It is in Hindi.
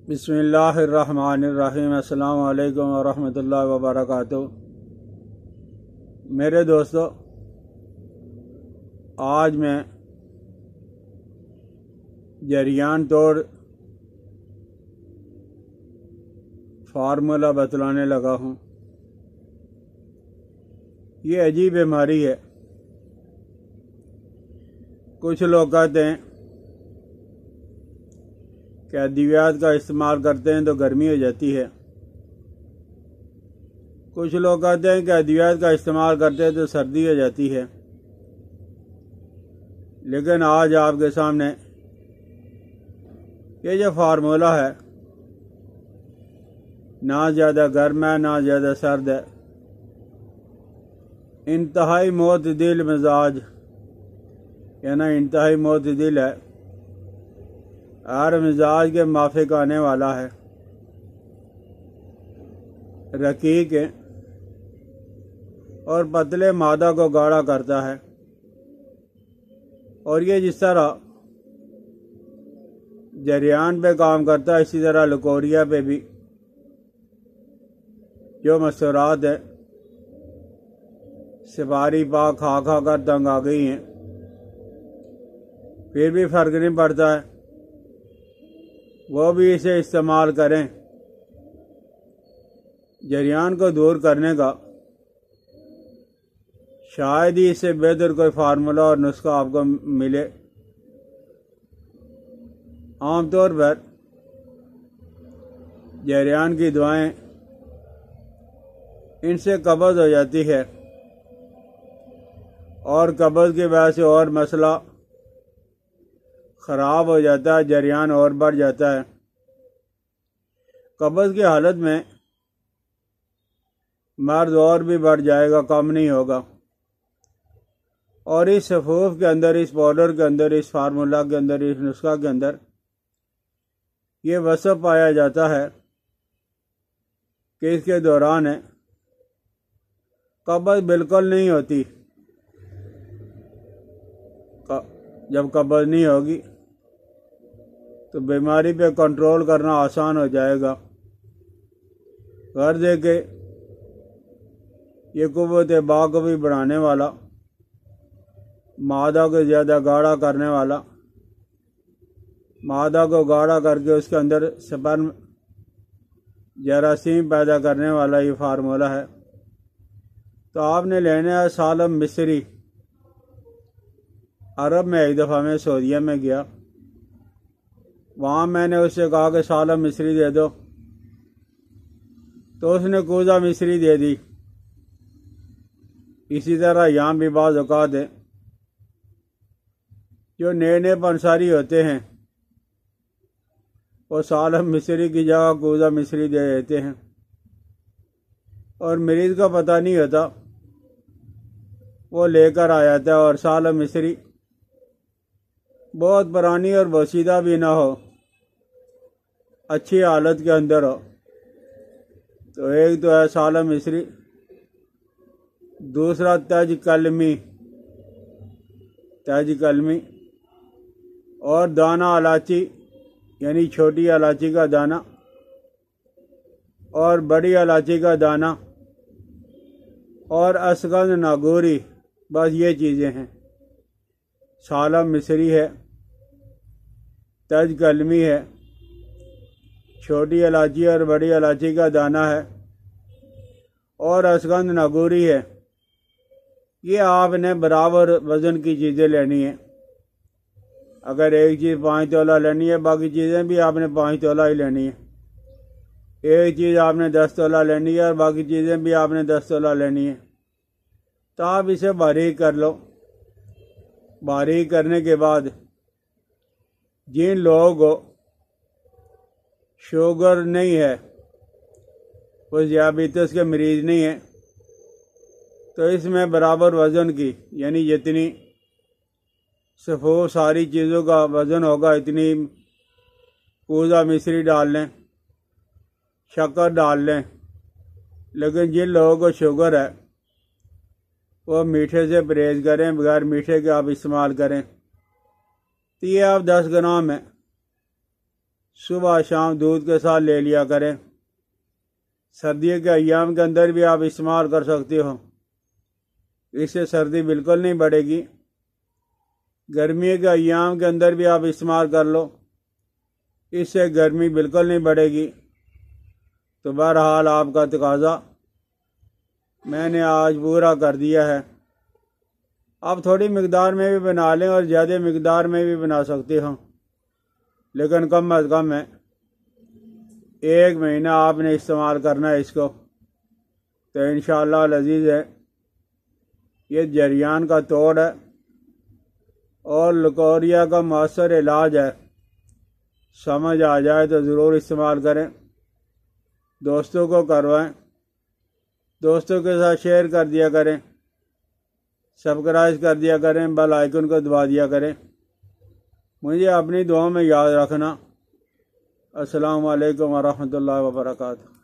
बिस्मिल्लाहिर्रहमानिर्रहीम। अस्सलाम वालेकुम वरहमतुल्लाहि वबरकातुहू। मेरे दोस्तों, आज मैं जरियान तोड़ फार्मूला बतलाने लगा हूँ। ये अजीब बीमारी है। कुछ लोग कहते हैं कि अद्वियात का इस्तेमाल करते हैं तो गर्मी हो जाती है। कुछ लोग कहते हैं कि अद्वियात का इस्तेमाल करते हैं तो सर्दी हो जाती है। लेकिन आज आपके सामने ये जो फार्मूला है, ना ज़्यादा गर्म है ना ज़्यादा सर्द है, इंतहाई मोतदिल मिजाज यानी इंतहाई मोतदिल है, हर मिजाज के माफिक आने वाला है, रकीक है और पतले मादा को गाढ़ा करता है। और ये जिस तरह जरियान पे काम करता है, इसी तरह लकोरिया पे भी जो मसूरात है सिपारी पा खा खा कर तंग आ गई हैं, फिर भी फर्क नहीं पड़ता है, वो भी इसे इस्तेमाल करें। जरियान को दूर करने का शायद ही इससे बेहतर कोई फार्मूला और नुस्खा आपको मिले। आमतौर पर जरियान की दवाएं, इनसे कब्ज़ हो जाती है और कब्ज़ की वजह से और मसला ख़राब हो जाता है, जरियान और बढ़ जाता है। कब्ज़ की हालत में मर्द और भी बढ़ जाएगा, कम नहीं होगा। और इस सफूफ के अंदर, इस पाउडर के अंदर, इस फार्मूला के अंदर, इस नुस्खा के अंदर ये वसफ़ पाया जाता है कि इसके दौरान है कब्ज़ बिल्कुल नहीं होती। जब कब्ज़ नहीं होगी तो बीमारी पे कंट्रोल करना आसान हो जाएगा। गर्ज है कि ये कुव्वत बा को भी बढ़ाने वाला, मादा को ज़्यादा गाढ़ा करने वाला, मादा को गाढ़ा करके उसके अंदर स्पर्म जरासीम पैदा करने वाला ये फार्मूला है। तो आपने लेना है सालम मिस्री। अरब में एक दफ़ा मैं सऊदीया में गया, वहाँ मैंने उससे कहा कि सालम मिस्री दे दो, तो उसने कूजा मिस्री दे दी। इसी तरह यहाँ भी बाज़ औक़ात है जो नए नए पंसारी होते हैं वो सालम मिस्री की जगह कूजा मिस्री दे देते हैं और मरीज़ का पता नहीं होता, वो लेकर आ जाता है। और सालम मिस्री बहुत पुरानी और बोसीदा भी ना हो, अच्छी हालत के अंदर हो। तो एक तो है सालम मिस्री, दूसरा तज कलमी और दाना इलायची यानी छोटी इलायची का दाना और बड़ी इलायची का दाना और असगंध नागौरी, बस ये चीज़ें हैं। सालम मिस्री है, तज कलमी है, छोटी इलायची और बड़ी इलायची का दाना है और असगंध नागौरी है। ये आपने बराबर वज़न की चीज़ें लेनी है। अगर एक चीज़ 5 तोला लेनी है, बाकी चीज़ें भी आपने 5 तोला ही लेनी है। एक चीज़ आपने 10 तोला लेनी है और बाकी चीज़ें भी आपने 10 तोला लेनी है। तो आप इसे बारीक कर लो। बारीक करने के बाद जिन लोगों को शुगर नहीं है, वो दियाबितीस के मरीज़ नहीं है, तो इसमें बराबर वज़न की यानी जितनी सफ़ो सारी चीज़ों का वज़न होगा इतनी कूजा मिस्री डाल लें, शक्कर डाल लें। लेकिन जिन लोगों को शुगर है वो मीठे से परहेज़ करें, बगैर मीठे के आप इस्तेमाल करें। तो ये आप 10 ग्राम है सुबह शाम दूध के साथ ले लिया करें। सर्दियों के अय्याम के अंदर भी आप इस्तेमाल कर सकते हो, इससे सर्दी बिल्कुल नहीं बढ़ेगी। गर्मियों के अय्याम के अंदर भी आप इस्तेमाल कर लो, इससे गर्मी बिल्कुल नहीं बढ़ेगी। तो बहरहाल आपका तकाजा मैंने आज पूरा कर दिया है। आप थोड़ी मिकदार में भी बना लें और ज़्यादा मिकदार में भी बना सकते हो, लेकिन कम अज़ कम है 1 महीना आपने इस्तेमाल करना है इसको। तो इंशाअल्लाह लजीज़ है, ये जरियान का तोड़ है और लकोरिया का मौसर इलाज है। समझ आ जाए तो ज़रूर इस्तेमाल करें, दोस्तों को करवाएं, दोस्तों के साथ शेयर कर दिया करें, सब्सक्राइब कर दिया करें, बेल आइकन को दबा दिया करें। मुझे अपनी दुआ में याद रखना। अस्सलामु अलैकुम वरहमतुल्लाहि वबरकातुहू।